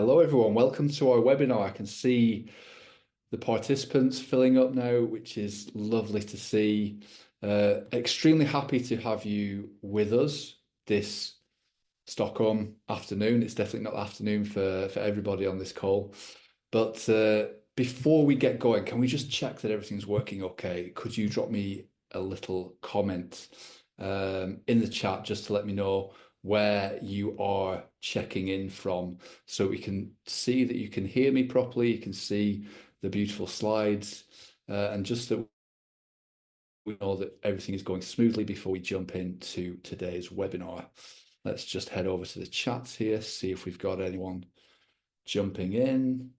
Hello, everyone. Welcome to our webinar. I can see the participants filling up now, which is lovely to see. Extremely happy to have you with us this Stockholm afternoon. It's definitely not afternoon for everybody on this call. But before we get going, can we just check that everything's working okay? Could you drop me a little comment in the chat just to let me know where you are checking in from, so we can see that you can hear me properly, you can see the beautiful slides, and just that we know that everything is going smoothly before we jump into today's webinar. Let's just head over to the chats here, see if we've got anyone jumping in.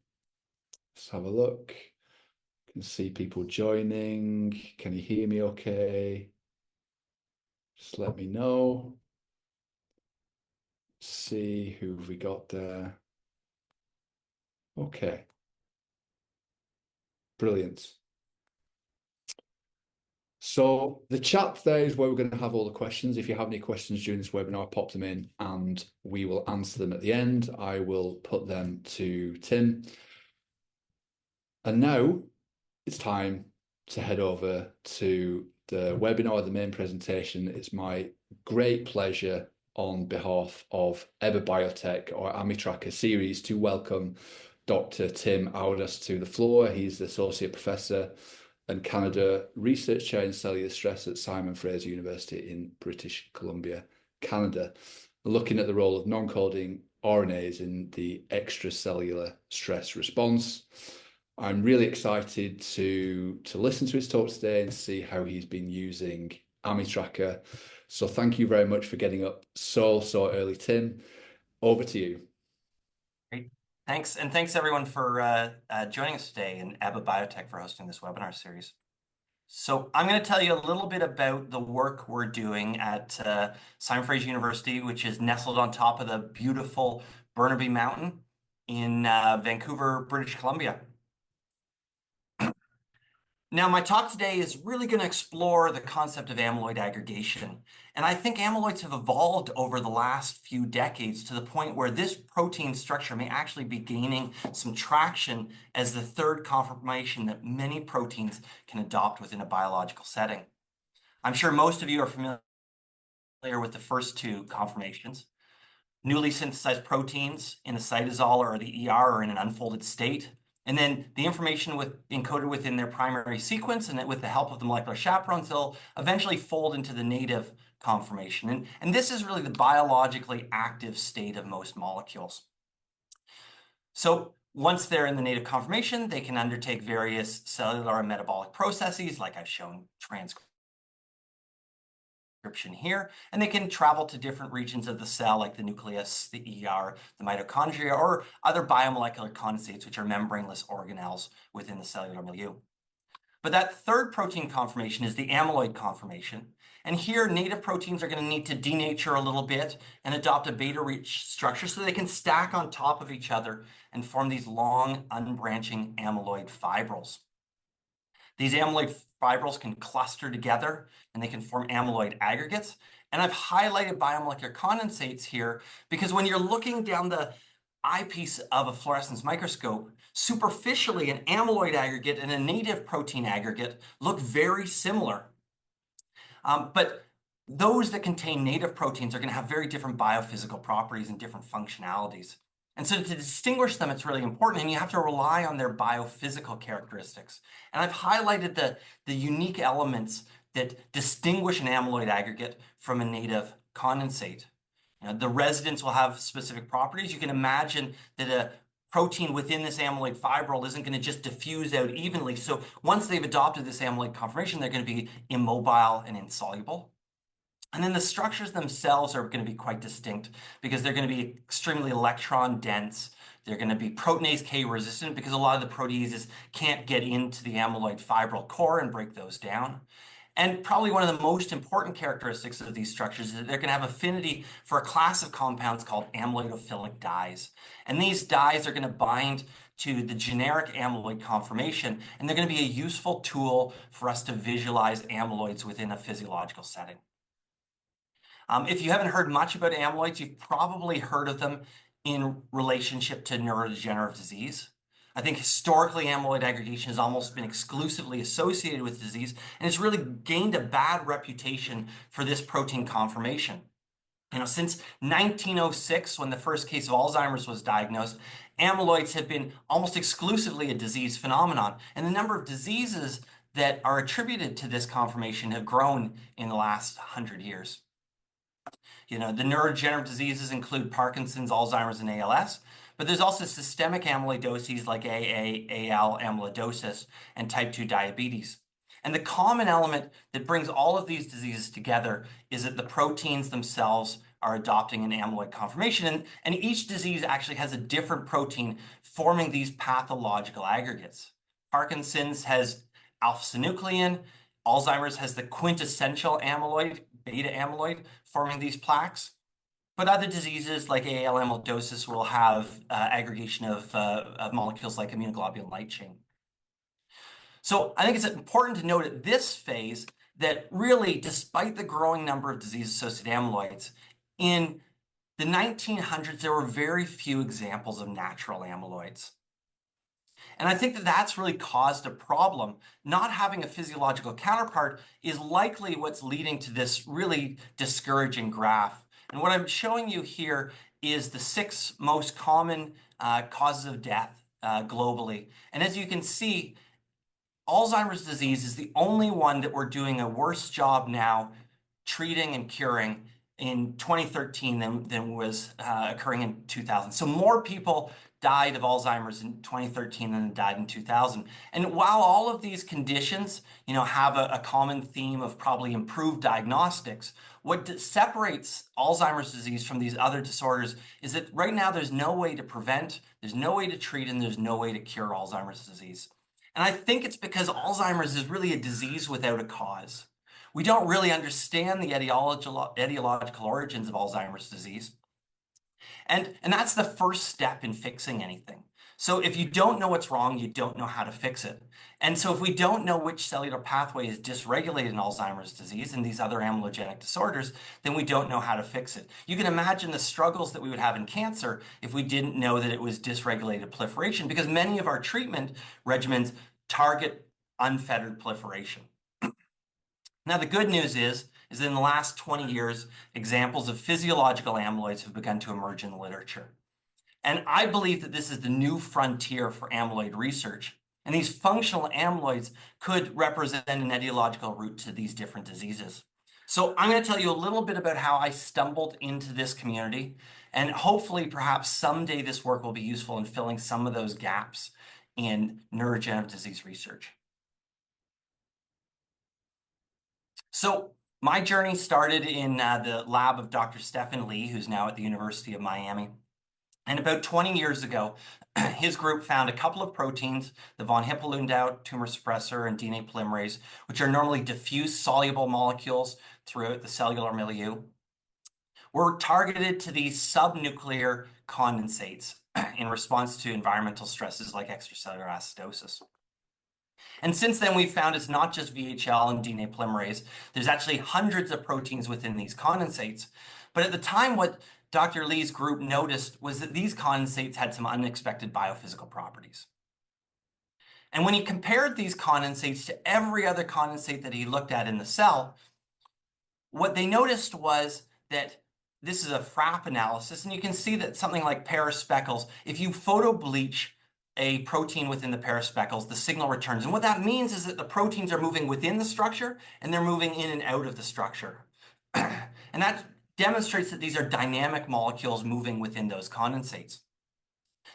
Let's have a look. You can see people joining. Can you hear me okay? Just let me know. See who have we got there. Okay. Brilliant. So the chat there is where we're going to have all the questions. If you have any questions during this webinar, pop them in and we will answer them at the end. I will put them to Tim. And now it's time to head over to the webinar, the main presentation. It's my great pleasure on behalf of Ebba Biotech, or Amytracker series, to welcome Dr. Tim Audas to the floor. He's the Associate Professor and Canada Research Chair in Cellular Stress at Simon Fraser University in British Columbia, Canada, looking at the role of non-coding RNAs in the extracellular stress response. I'm really excited to listen to his talk today and see how he's been using Amytracker. So thank you very much for getting up so early, Tim. Over to you. Great. Thanks. And thanks everyone for joining us today, and Ebba Biotech for hosting this webinar series. So I'm going to tell you a little bit about the work we're doing at Simon Fraser University, which is nestled on top of the beautiful Burnaby Mountain in Vancouver, British Columbia. Now, my talk today is really going to explore the concept of amyloid aggregation. And I think amyloids have evolved over the last few decades to the point where this protein structure may actually be gaining some traction as the third conformation that many proteins can adopt within a biological setting. I'm sure most of you are familiar with the first two conformations. Newly synthesized proteins in a cytosol or the ER are in an unfolded state. And then the information encoded within their primary sequence, and with the help of the molecular chaperones, they'll eventually fold into the native conformation. And this is really the biologically active state of most molecules. So once they're in the native conformation, they can undertake various cellular and metabolic processes, like I've shown transcription here, and they can travel to different regions of the cell, like the nucleus, the ER, the mitochondria, or other biomolecular condensates, which are membraneless organelles within the cellular milieu. But that third protein conformation is the amyloid conformation. And here, native proteins are going to need to denature a little bit and adopt a beta-rich structure so they can stack on top of each other and form these long, unbranching amyloid fibrils. These amyloid fibrils can cluster together and they can form amyloid aggregates. And I've highlighted biomolecular condensates here because when you're looking down the eyepiece of a fluorescence microscope, superficially an amyloid aggregate and a native protein aggregate look very similar. But those that contain native proteins are going to have very different biophysical properties and different functionalities. And so to distinguish them, it's really important, and you have to rely on their biophysical characteristics. And I've highlighted the unique elements that distinguish an amyloid aggregate from a native condensate. You know, the residence will have specific properties. You can imagine that a protein within this amyloid fibril isn't going to just diffuse out evenly. So once they've adopted this amyloid conformation, they're going to be immobile and insoluble. And then the structures themselves are going to be quite distinct because they're going to be extremely electron dense. They're going to be proteinase K resistant because a lot of the proteases can't get into the amyloid fibril core and break those down. And probably one of the most important characteristics of these structures is that they're going to have affinity for a class of compounds called amyloidophilic dyes. And these dyes are going to bind to the generic amyloid conformation, and they're going to be a useful tool for us to visualize amyloids within a physiological setting. If you haven't heard much about amyloids, you've probably heard of them in relationship to neurodegenerative disease. I think historically amyloid aggregation has almost been exclusively associated with disease, and it's really gained a bad reputation for this protein conformation. Since 1906, when the first case of Alzheimer's was diagnosed, amyloids have been almost exclusively a disease phenomenon, and the number of diseases that are attributed to this conformation have grown in the last 100 years. The neurodegenerative diseases include Parkinson's, Alzheimer's, and ALS, but there's also systemic amyloidoses like AL amyloidosis and type 2 diabetes. And the common element that brings all of these diseases together is that the proteins themselves are adopting an amyloid conformation, and each disease actually has a different protein forming these pathological aggregates. Parkinson's has alpha-synuclein, Alzheimer's has the quintessential amyloid, beta amyloid, forming these plaques. But other diseases like AL amyloidosis will have aggregation of molecules like immunoglobulin light chain. So I think it's important to note at this phase that really, despite the growing number of disease-associated amyloids, in the 1900s, there were very few examples of natural amyloids. And I think that that's really caused a problem. Not having a physiological counterpart is likely what's leading to this really discouraging graph. And what I'm showing you here is the 6 most common causes of death globally. And as you can see, Alzheimer's disease is the only one that we're doing a worse job now treating and curing in 2013 than was occurring in 2000. So more people died of Alzheimer's in 2013 than died in 2000. And while all of these conditions, have a common theme of probably improved diagnostics, what separates Alzheimer's disease from these other disorders is that right now there's no way to prevent, there's no way to treat, and there's no way to cure Alzheimer's disease. And I think it's because Alzheimer's is really a disease without a cause. We don't really understand the etiological origins of Alzheimer's disease. And that's the first step in fixing anything. So if you don't know what's wrong, you don't know how to fix it. And so if we don't know which cellular pathway is dysregulated in Alzheimer's disease and these other amyloidogenic disorders, then we don't know how to fix it. You can imagine the struggles that we would have in cancer if we didn't know that it was dysregulated proliferation, because many of our treatment regimens target unfettered proliferation. Now, the good news is that in the last 20 years, examples of physiological amyloids have begun to emerge in the literature. And I believe that this is the new frontier for amyloid research. And these functional amyloids could represent an etiological route to these different diseases. So I'm going to tell you a little bit about how I stumbled into this community. And hopefully, perhaps someday this work will be useful in filling some of those gaps in neurodegenerative disease research. So my journey started in the lab of Dr. Stephen Lee, who's now at the University of Miami. And about 20 years ago, his group found a couple of proteins, the von Hippel-Lindau tumor suppressor and DNA polymerase, which are normally diffuse soluble molecules throughout the cellular milieu, were targeted to these subnuclear condensates in response to environmental stresses like extracellular acidosis. And since then, we've found it's not just VHL and DNA polymerase. There's actually hundreds of proteins within these condensates. But at the time, what Dr. Lee's group noticed was that these condensates had some unexpected biophysical properties. And when he compared these condensates to every other condensate that he looked at in the cell, what they noticed was that this is a FRAP analysis, and you can see that something like paraspeckles, if you photo-bleach a protein within the paraspeckles, the signal returns. And what that means is that the proteins are moving within the structure and they're moving in and out of the structure. And that demonstrates that these are dynamic molecules moving within those condensates.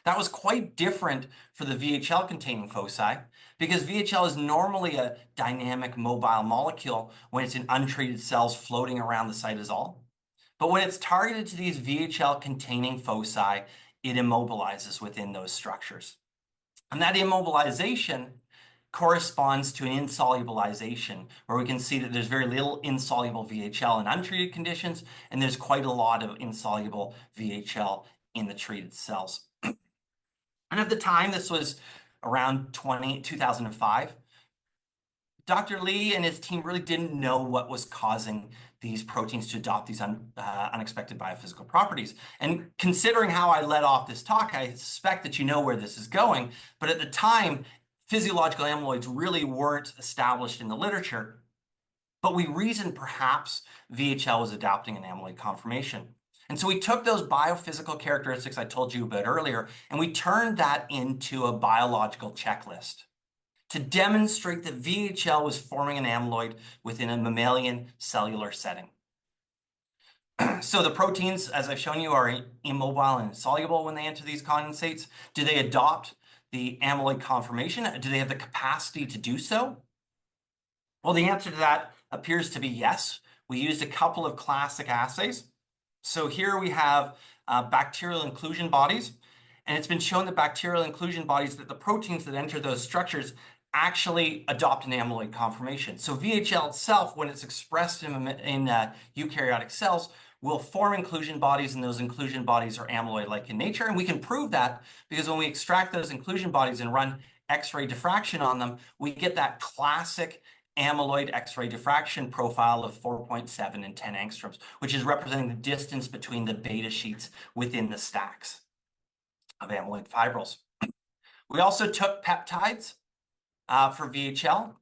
That was quite different for the VHL-containing foci, because VHL is normally a dynamic mobile molecule when it's in untreated cells floating around the cytosol. But when it's targeted to these VHL-containing foci, it immobilizes within those structures. And that immobilization corresponds to an insolubilization, where we can see that there's very little insoluble VHL in untreated conditions, and there's quite a lot of insoluble VHL in the treated cells. And at the time, this was around 2005, Dr. Lee and his team really didn't know what was causing these proteins to adopt these unexpected biophysical properties. And considering how I led off this talk, I suspect that you know where this is going. But at the time, physiological amyloids really weren't established in the literature. But we reasoned perhaps VHL was adopting an amyloid conformation. And so we took those biophysical characteristics I told you about earlier, and we turned that into a biological checklist to demonstrate that VHL was forming an amyloid within a mammalian cellular setting. So the proteins, as I've shown you, are immobile and insoluble when they enter these condensates. Do they adopt the amyloid conformation? Do they have the capacity to do so? Well, the answer to that appears to be yes. We used a couple of classic assays. So here we have bacterial inclusion bodies, and it's been shown that bacterial inclusion bodies, that the proteins that enter those structures actually adopt an amyloid conformation. So VHL itself, when it's expressed in eukaryotic cells, will form inclusion bodies, and those inclusion bodies are amyloid-like in nature. And we can prove that because when we extract those inclusion bodies and run X-ray diffraction on them, we get that classic amyloid X-ray diffraction profile of 4.7 and 10 angstroms, which is representing the distance between the beta sheets within the stacks of amyloid fibrils. We also took peptides for VHL,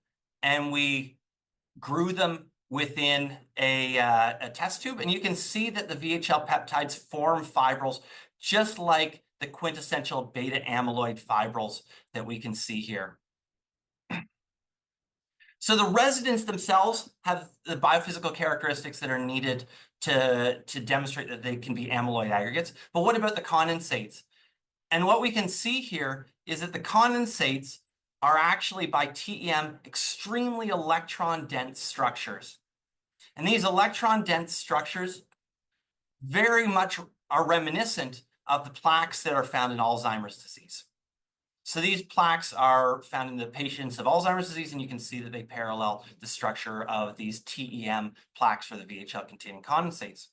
and we grew them within a test tube. And you can see that the VHL peptides form fibrils just like the quintessential beta amyloid fibrils that we can see here. So the residents themselves have the biophysical characteristics that are needed to demonstrate that they can be amyloid aggregates. But what about the condensates? And what we can see here is that the condensates are actually, by TEM, extremely electron-dense structures. And these electron-dense structures very much are reminiscent of the plaques that are found in Alzheimer's disease. So these plaques are found in the patients of Alzheimer's disease, and you can see that they parallel the structure of these TEM plaques for the VHL-containing condensates.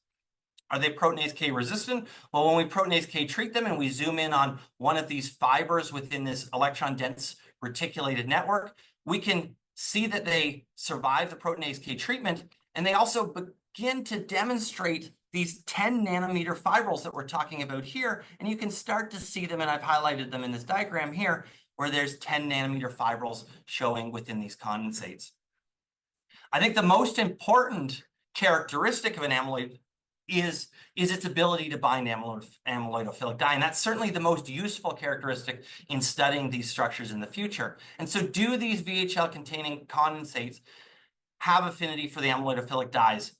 Are they proteinase K resistant? Well, when we proteinase K treat them and we zoom in on one of these fibers within this electron-dense reticulated network, we can see that they survive the proteinase K treatment, and they also begin to demonstrate these 10 nanometer fibrils that we're talking about here. And you can start to see them, and I've highlighted them in this diagram here, where there's 10 nanometer fibrils showing within these condensates. I think the most important characteristic of an amyloid is its ability to bind amyloidophilic dye. And that's certainly the most useful characteristic in studying these structures in the future. And so do these VHL-containing condensates have affinity for the amyloidophilic dyes?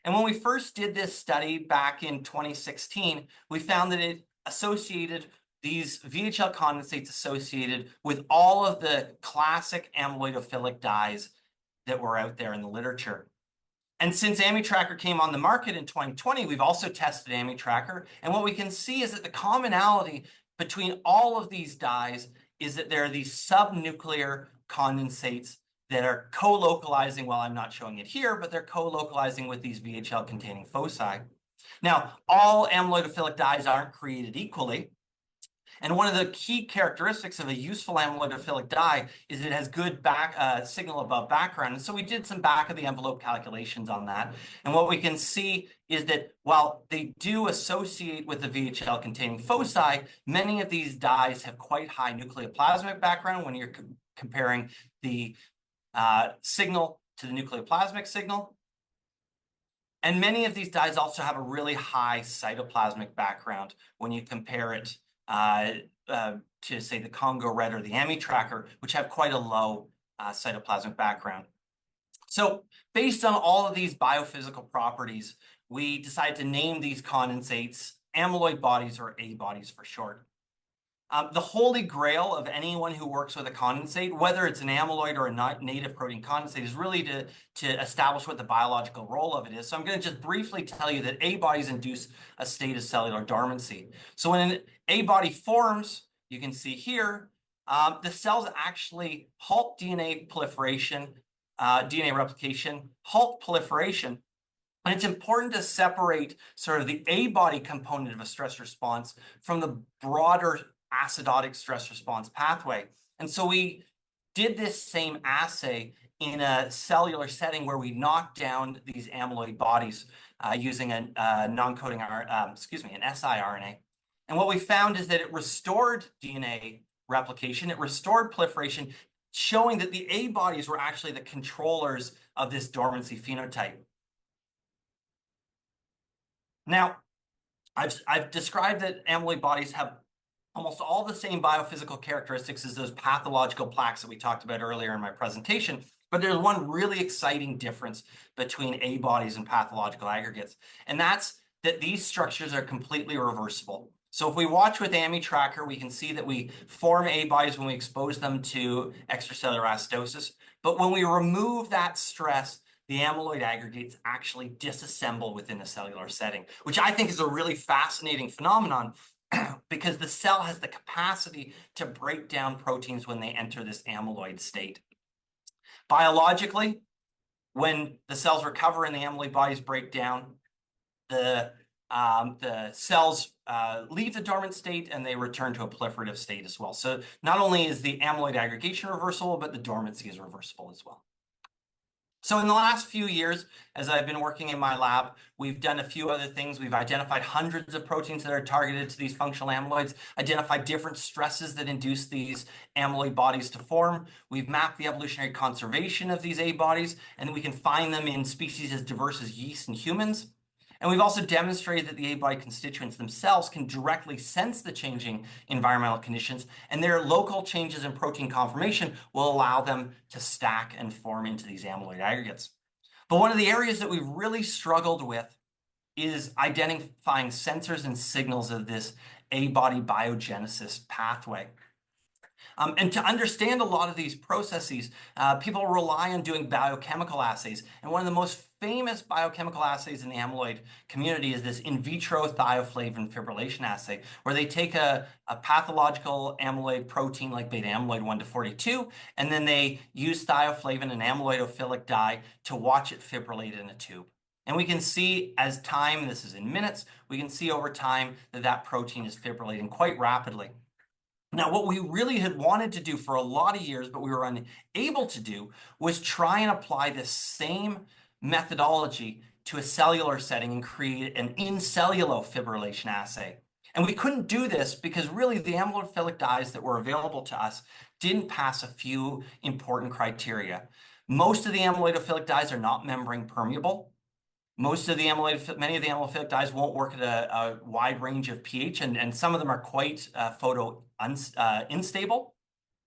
And when we first did this study back in 2016, we found that it associated these VHL condensates associated with all of the classic amyloidophilic dyes that were out there in the literature. And since Amytracker came on the market in 2020, we've also tested Amytracker. And what we can see is that the commonality between all of these dyes is that there are these subnuclear condensates that are co-localizing, well, I'm not showing it here, but they're co-localizing with these VHL-containing foci. Now, all amyloidophilic dyes aren't created equally. And one of the key characteristics of a useful amyloidophilic dye is it has good signal above background. And so we did some back of the envelope calculations on that. And what we can see is that while they do associate with the VHL-containing foci, many of these dyes have quite high nucleoplasmic background when you're comparing the signal to the nucleoplasmic signal. And many of these dyes also have a really high cytoplasmic background when you compare it to, say, the Congo Red or the Amytracker, which have quite a low cytoplasmic background. So based on all of these biophysical properties, we decided to name these condensates amyloid bodies, or A bodies for short. The holy grail of anyone who works with a condensate, whether it's an amyloid or a native protein condensate, is really to establish what the biological role of it is. So I'm going to just briefly tell you that A bodies induce a state of cellular dormancy. So when an A body forms, you can see here, the cells actually halt DNA proliferation, DNA replication, halt proliferation. And it's important to separate sort of the A body component of a stress response from the broader acidotic stress response pathway. And so we did this same assay in a cellular setting where we knock down these amyloid bodies using a non-coding an siRNA. And what we found is that it restored DNA replication, it restored proliferation, showing that the A bodies were actually the controllers of this dormancy phenotype. Now, I've described that amyloid bodies have almost all the same biophysical characteristics as those pathological plaques that we talked about earlier in my presentation, but there's one really exciting difference between A bodies and pathological aggregates, and that's that these structures are completely reversible. So if we watch with Amytracker, we can see that we form A bodies when we expose them to extracellular acidosis, but when we remove that stress, the amyloid aggregates actually disassemble within a cellular setting, which I think is a really fascinating phenomenon because the cell has the capacity to break down proteins when they enter this amyloid state. Biologically, when the cells recover and the amyloid bodies break down, the cells leave the dormant state and they return to a proliferative state as well. So not only is the amyloid aggregation reversible, but the dormancy is reversible as well. So in the last few years, as I've been working in my lab, we've done a few other things. We've identified hundreds of proteins that are targeted to these functional amyloids, identified different stresses that induce these amyloid bodies to form. We've mapped the evolutionary conservation of these A bodies, and we can find them in species as diverse as yeast and humans. And we've also demonstrated that the A-body constituents themselves can directly sense the changing environmental conditions, and their local changes in protein conformation will allow them to stack and form into these amyloid aggregates. But one of the areas that we've really struggled with is identifying sensors and signals of this A-body biogenesis pathway. And to understand a lot of these processes, people rely on doing biochemical assays. And one of the most famous biochemical assays in the amyloid community is this in vitro thioflavin fibrillation assay, where they take a pathological amyloid protein like beta amyloid 1-42, and then they use thioflavin, an amyloidophilic dye, to watch it fibrillate in a tube. And we can see as time, this is in minutes, we can see over time that that protein is fibrillating quite rapidly. Now, what we really had wanted to do for a lot of years, but we were unable to do, was try and apply this same methodology to a cellular setting and create an in cellulo fibrillation assay. And we couldn't do this because really the amyloidophilic dyes that were available to us didn't pass a few important criteria. Most of the amyloidophilic dyes are not membrane permeable. Many of the amyloidophilic dyes won't work at a wide range of pH, and some of them are quite unstable.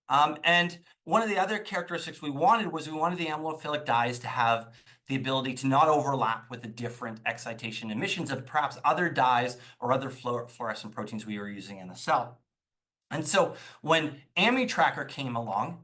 And one of the other characteristics we wanted the amyloidophilic dyes to have the ability to not overlap with the different excitation emissions of perhaps other dyes or other fluorescent proteins we were using in the cell. And so when Amytracker came along,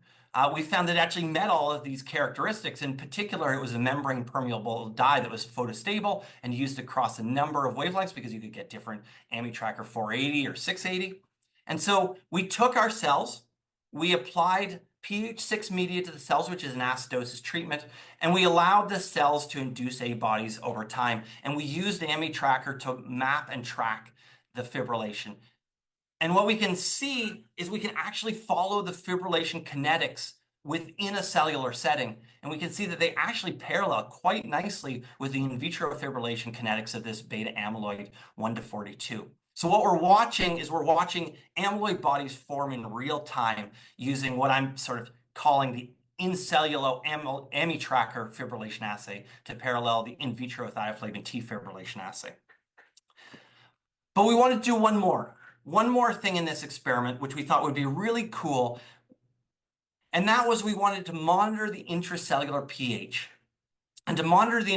we found that it actually met all of these characteristics. In particular, it was a membrane permeable dye that was photostable and used across a number of wavelengths because you could get different Amytracker 480 or 680. And so we took our cells, we applied pH 6 media to the cells, which is an acidosis treatment, and we allowed the cells to induce A bodies over time. And we used Amytracker to map and track the fibrillation. And what we can see is we can actually follow the fibrillation kinetics within a cellular setting. And we can see that they actually parallel quite nicely with the in vitro fibrillation kinetics of this beta amyloid 1-42. So what we're watching amyloid bodies form in real time using what I'm sort of calling the in cellulo Amytracker fibrillation assay to parallel the in vitro thioflavin T fibrillation assay. But we want to do one more thing in this experiment, which we thought would be really cool. And that was we wanted to monitor the intracellular pH. And to monitor the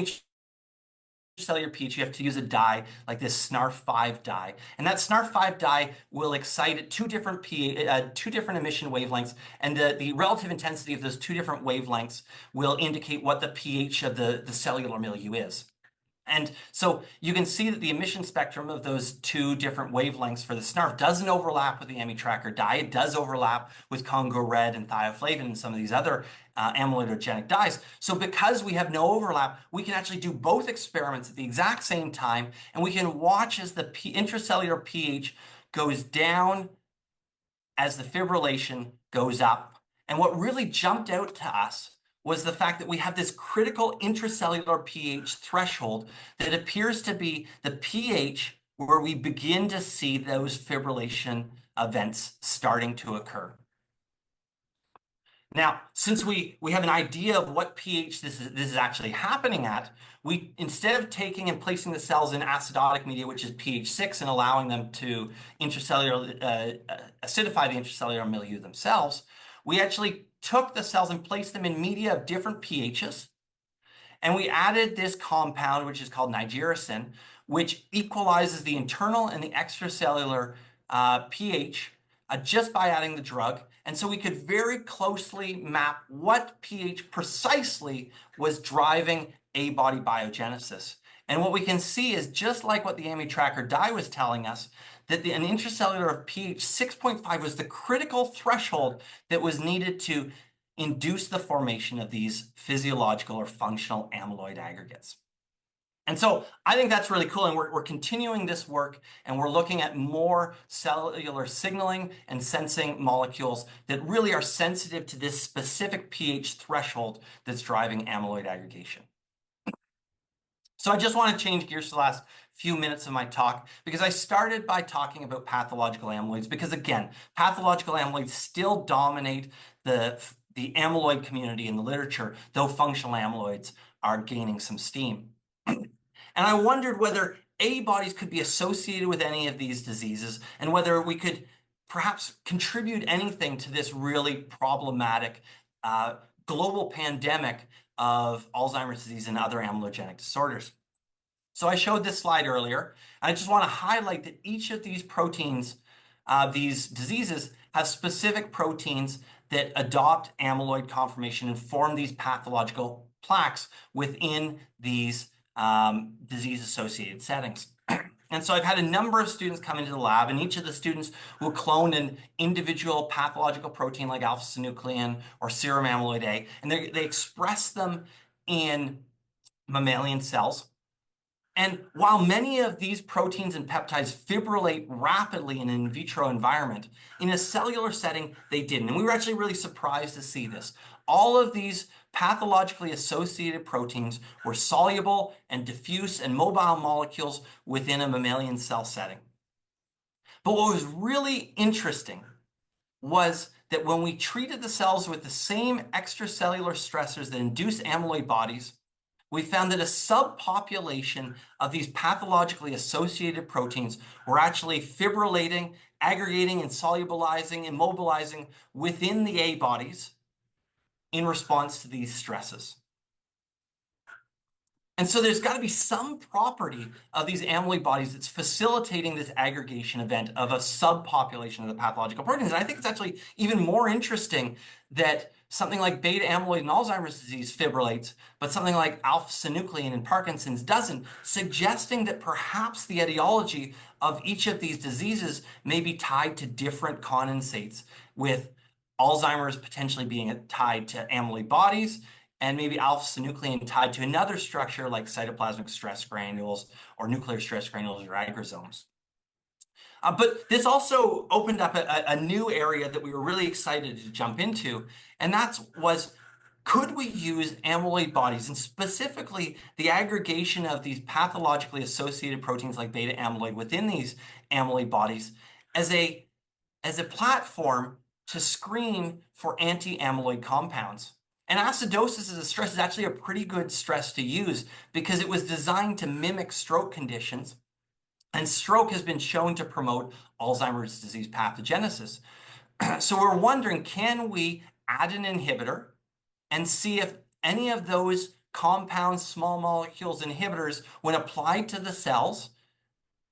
intracellular pH, you have to use a dye like this SNARF5 dye. And that SNARF5 dye will excite at two different emission wavelengths. And the relative intensity of those two different wavelengths will indicate what the pH of the cellular milieu is. And so you can see that the emission spectrum of those two different wavelengths for the SNARF doesn't overlap with the Amytracker dye. It does overlap with Congo red and thioflavin and some of these other amyloidogenic dyes. So because we have no overlap, we can actually do both experiments at the exact same time, and we can watch as the intracellular pH goes down as the fibrillation goes up. And what really jumped out to us was the fact that we have this critical intracellular pH threshold that appears to be the pH where we begin to see those fibrillation events starting to occur. Now, since we have an idea of what pH this is actually happening at, we, instead of taking and placing the cells in acidotic media, which is pH 6, and allowing them to acidify the intracellular milieu themselves, we actually took the cells and placed them in media of different pHs, and we added this compound, which is called nigericin, which equalizes the internal and the extracellular pH just by adding the drug. And so we could very closely map what pH precisely was driving A-body biogenesis. And what we can see is, just like what the Amytracker dye was telling us, that an intracellular of pH 6.5 was the critical threshold that was needed to induce the formation of these physiological or functional amyloid aggregates. And so I think that's really cool, and we're continuing this work, and we're looking at more cellular signaling and sensing molecules that really are sensitive to this specific pH threshold that's driving amyloid aggregation. So I just want to change gears for the last few minutes of my talk, because I started by talking about pathological amyloids, because again, pathological amyloids still dominate the amyloid community in the literature, though functional amyloids are gaining some steam. And I wondered whether A-bodies could be associated with any of these diseases, and whether we could perhaps contribute anything to this really problematic global pandemic of Alzheimer's disease and other amyloidogenic disorders. So I showed this slide earlier, and I just want to highlight that each of these proteins, these diseases, have specific proteins that adopt amyloid conformation and form these pathological plaques within these disease-associated settings. And so I've had a number of students come into the lab, and each of the students will clone an individual pathological protein like alpha-synuclein or serum amyloid A, and they express them in mammalian cells. And while many of these proteins and peptides fibrillate rapidly in an in vitro environment, in a cellular setting, they didn't. And we were actually really surprised to see this. All of these pathologically associated proteins were soluble and diffuse and mobile molecules within a mammalian cell setting. But what was really interesting was that when we treated the cells with the same extracellular stressors that induce amyloid bodies, we found that a subpopulation of these pathologically associated proteins were actually fibrillating, aggregating, and solubilizing, and mobilizing within the A bodies in response to these stresses. And so there's got to be some property of these amyloid bodies that's facilitating this aggregation event of a subpopulation of the pathological proteins. And I think it's actually even more interesting that something like beta amyloid in Alzheimer's disease fibrillates, but something like alpha-synuclein in Parkinson's doesn't, suggesting that perhaps the etiology of each of these diseases may be tied to different condensates, with Alzheimer's potentially being tied to amyloid bodies, and maybe alpha-synuclein tied to another structure like cytoplasmic stress granules or nuclear stress granules or aggregomes. But this also opened up a new area that we were really excited to jump into, and that was, could we use amyloid bodies, and specifically the aggregation of these pathologically associated proteins like beta amyloid within these amyloid bodies, as a platform to screen for anti-amyloid compounds? And acidosis as a stress is actually a pretty good stress to use, because it was designed to mimic stroke conditions, and stroke has been shown to promote Alzheimer's disease pathogenesis. So we're wondering, can we add an inhibitor and see if any of those compounds, small molecules inhibitors, when applied to the cells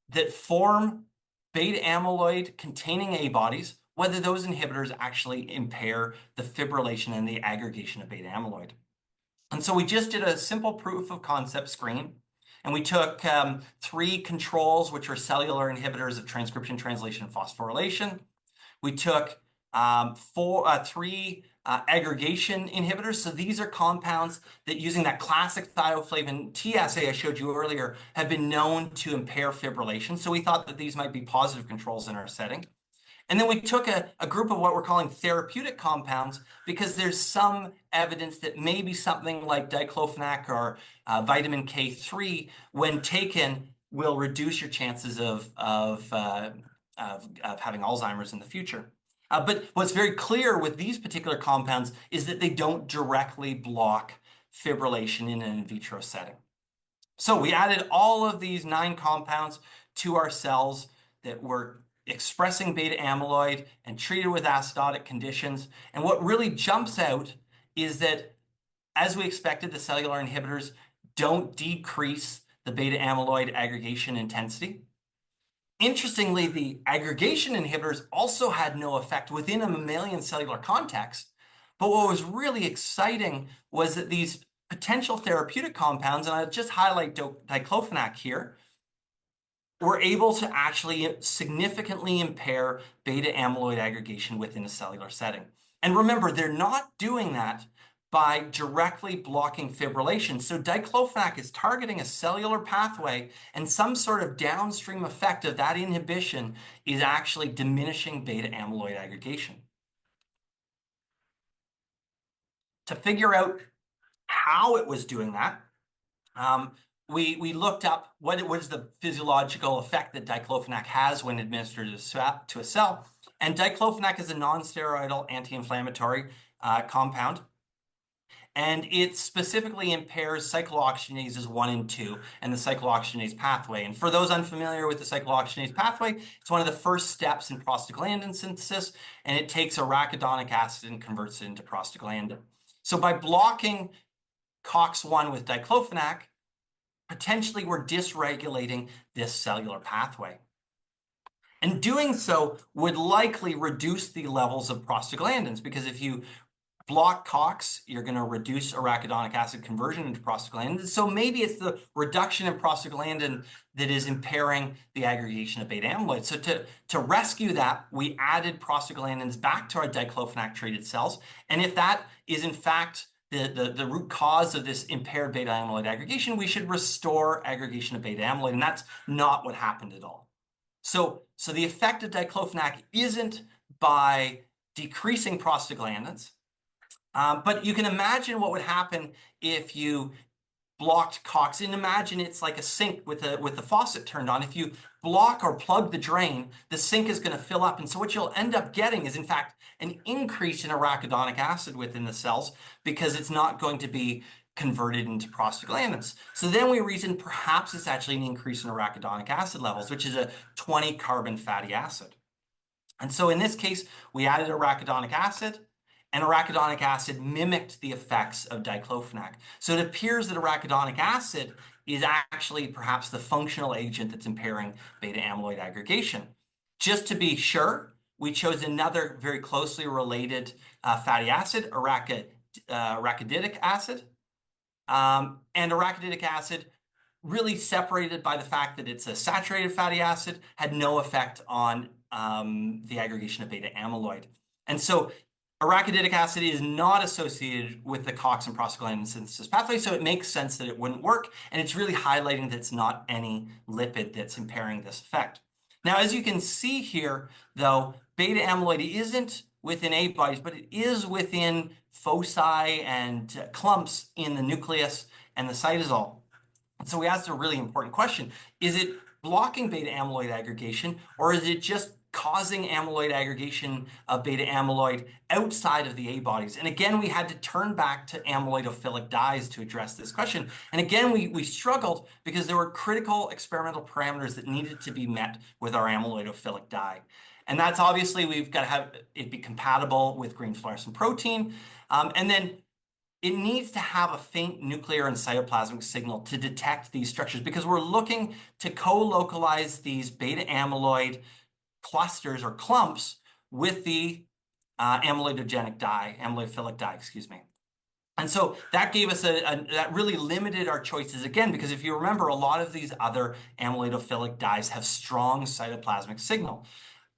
that form beta amyloid containing A bodies, whether those inhibitors actually impair the fibrillation and the aggregation of beta amyloid. And so we just did a simple proof of concept screen, and we took 3 controls, which are cellular inhibitors of transcription, translation, and phosphorylation. We took 3 aggregation inhibitors. So these are compounds that, using that classic thioflavin T assay I showed you earlier, have been known to impair fibrillation. So we thought that these might be positive controls in our setting. And then we took a group of what we're calling therapeutic compounds because there's some evidence that maybe something like diclofenac or vitamin K3, when taken, will reduce your chances of having Alzheimer's in the future. But what's very clear with these particular compounds is that they don't directly block fibrillation in an in vitro setting. So we added all of these 9 compounds to our cells that were expressing beta amyloid and treated with acidotic conditions. And what really jumps out is that, as we expected, the cellular inhibitors don't decrease the beta amyloid aggregation intensity. Interestingly, the aggregation inhibitors also had no effect within a mammalian cellular context. But what was really exciting was that these potential therapeutic compounds, and I'll just highlight diclofenac here, were able to actually significantly impair beta amyloid aggregation within a cellular setting. And remember, they're not doing that by directly blocking fibrillation. So diclofenac is targeting a cellular pathway, and some sort of downstream effect of that inhibition is actually diminishing beta amyloid aggregation. To figure out how it was doing that, we looked up what is the physiological effect that diclofenac has when administered to a cell. And diclofenac is a non-steroidal anti-inflammatory compound. And it specifically impairs cyclooxygenases 1 and 2 and the cyclooxygenase pathway. And for those unfamiliar with the cyclooxygenase pathway, it's one of the first steps in prostaglandin synthesis, and it takes arachidonic acid and converts it into prostaglandin. So by blocking COX-1 with diclofenac, potentially we're dysregulating this cellular pathway. And doing so would likely reduce the levels of prostaglandins, because if you block COX, you're going to reduce arachidonic acid conversion into prostaglandin. So maybe it's the reduction in prostaglandin that is impairing the aggregation of beta amyloid. So to rescue that, we added prostaglandins back to our diclofenac-treated cells. And if that is in fact the root cause of this impaired beta amyloid aggregation, we should restore aggregation of beta amyloid. And that's not what happened at all. So the effect of diclofenac isn't by decreasing prostaglandins, but you can imagine what would happen if you blocked COX. And imagine it's like a sink with the faucet turned on. If you block or plug the drain, the sink is going to fill up. And so what you'll end up getting is, in fact, an increase in arachidonic acid within the cells, because it's not going to be converted into prostaglandins. So then we reason perhaps it's actually an increase in arachidonic acid levels, which is a 20-carbon fatty acid. And so in this case, we added arachidonic acid, and arachidonic acid mimicked the effects of diclofenac. So it appears that arachidonic acid is actually perhaps the functional agent that's impairing beta amyloid aggregation. Just to be sure, we chose another very closely related fatty acid, arachiditic acid. And arachidic acid, really separated by the fact that it's a saturated fatty acid, had no effect on the aggregation of beta amyloid. And so arachidic acid is not associated with the COX and prostaglandin synthesis pathway, so it makes sense that it wouldn't work, and it's really highlighting that it's not any lipid that's impairing this effect. Now, as you can see here, though, beta amyloid isn't within A bodies, but it is within foci and clumps in the nucleus and the cytosol. And so we asked a really important question. Is it blocking beta amyloid aggregation, or is it just causing amyloid aggregation of beta amyloid outside of the A bodies? And again, we had to turn back to amyloidophilic dyes to address this question. And again, we struggled because there were critical experimental parameters that needed to be met with our amyloidophilic dye. And that's obviously, we've got to have it be compatible with green fluorescent protein. And then it needs to have a faint nuclear and cytoplasmic signal to detect these structures, because we're looking to co-localize these beta amyloid clusters or clumps with the amyloidogenic dye, amyloidophilic dye, excuse me. And so that gave us that really limited our choices again, because if you remember, a lot of these other amyloidophilic dyes have strong cytoplasmic signal.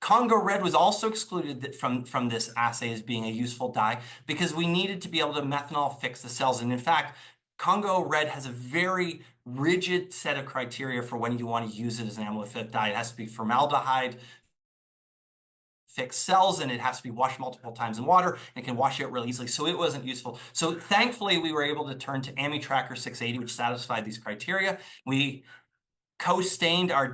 Congo red was also excluded from this assay as being a useful dye, because we needed to be able to methanol fix the cells. And in fact, Congo red has a very rigid set of criteria for when you want to use it as an amyloidophilic dye. It has to be formaldehyde fixed cells, and it has to be washed multiple times in water, and it can wash out really easily. So it wasn't useful. So thankfully, we were able to turn to Amytracker 680, which satisfied these criteria. We co-stained our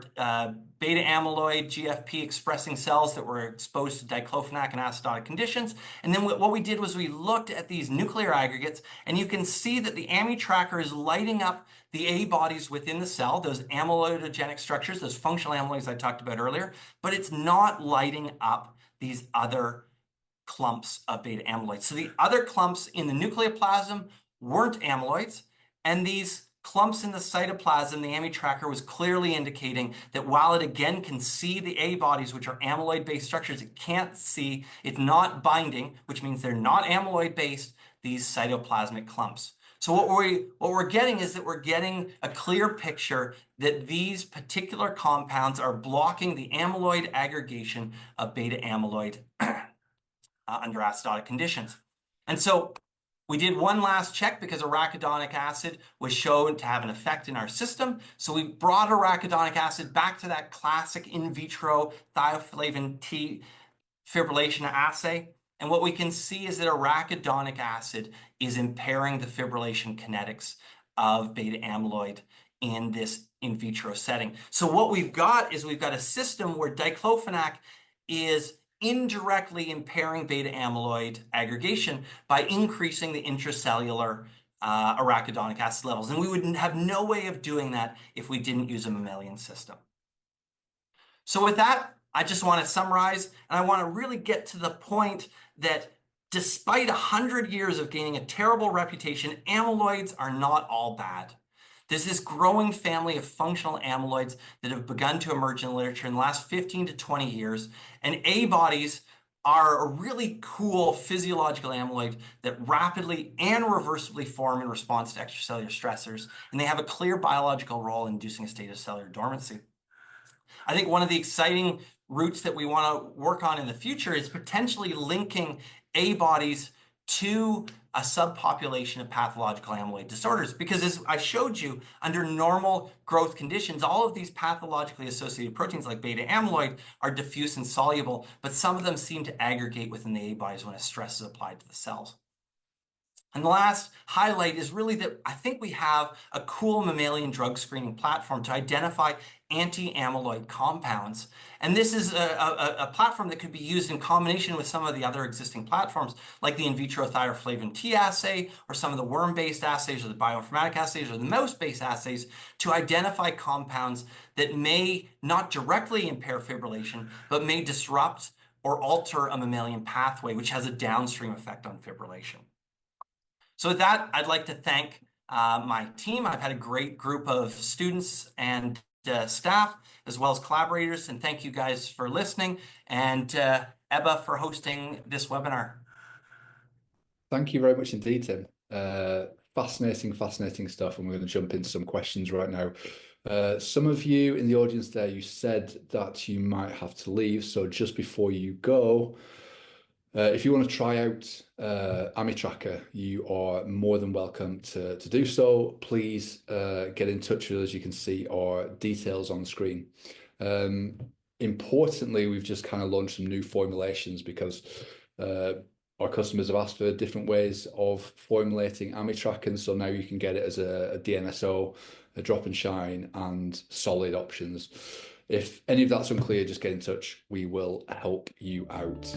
beta amyloid GFP expressing cells that were exposed to diclofenac and acidotic conditions. And then what we did was we looked at these nuclear aggregates, and you can see that the Amytracker is lighting up the A bodies within the cell, those amyloidogenic structures, those functional amyloids I talked about earlier, but it's not lighting up these other clumps of beta amyloid. So the other clumps in the nucleoplasm weren't amyloids, and these clumps in the cytoplasm, the Amytracker was clearly indicating that while it again can see the A bodies, which are amyloid-based structures, it can't see, it's not binding, which means they're not amyloid-based, these cytoplasmic clumps. So what we're getting is that we're getting a clear picture that these particular compounds are blocking the amyloid aggregation of beta amyloid under acidotic conditions. And so we did one last check because arachidonic acid was shown to have an effect in our system. So we brought arachidonic acid back to that classic in vitro thioflavin T fibrillation assay. And what we can see is that arachidonic acid is impairing the fibrillation kinetics of beta amyloid in this in vitro setting. So what we've got is we've got a system where diclofenac is indirectly impairing beta amyloid aggregation by increasing the intracellular arachidonic acid levels. And we would have no way of doing that if we didn't use a mammalian system. So with that, I just want to summarize, and I want to really get to the point that despite 100 years of gaining a terrible reputation, amyloids are not all bad. There's this growing family of functional amyloids that have begun to emerge in the literature in the last 15 to 20 years. And A bodies are a really cool physiological amyloid that rapidly and reversibly form in response to extracellular stressors. And they have a clear biological role in inducing a state of cellular dormancy. I think one of the exciting routes that we want to work on in the future is potentially linking A bodies to a subpopulation of pathological amyloid disorders. Because as I showed you, under normal growth conditions, all of these pathologically associated proteins like beta amyloid are diffuse and soluble, but some of them seem to aggregate within the A bodies when a stress is applied to the cells. And the last highlight is really that I think we have a cool mammalian drug screening platform to identify anti-amyloid compounds. And this is a platform that could be used in combination with some of the other existing platforms, like the in vitro thioflavin T assay, or some of the worm-based assays, or the bioinformatic assays, or the mouse-based assays, to identify compounds that may not directly impair fibrillation, but may disrupt or alter a mammalian pathway, which has a downstream effect on fibrillation. So with that, I'd like to thank my team. I've had a great group of students and staff, as well as collaborators, and thank you guys for listening, and Ebba for hosting this webinar. Thank you very much indeed, Tim. Fascinating stuff, and we're going to jump into some questions right now. Some of you in the audience there, you said that you might have to leave, so just before you go, if you want to try out Amytracker, you are more than welcome to do so. Please get in touch with us. You can see our details on the screen. Importantly, we've just kind of launched some new formulations because our customers have asked for different ways of formulating Amytracker, and so now you can get it as a DNSO, a drop and shine, and solid options. If any of that's unclear, just get in touch. We will help you out.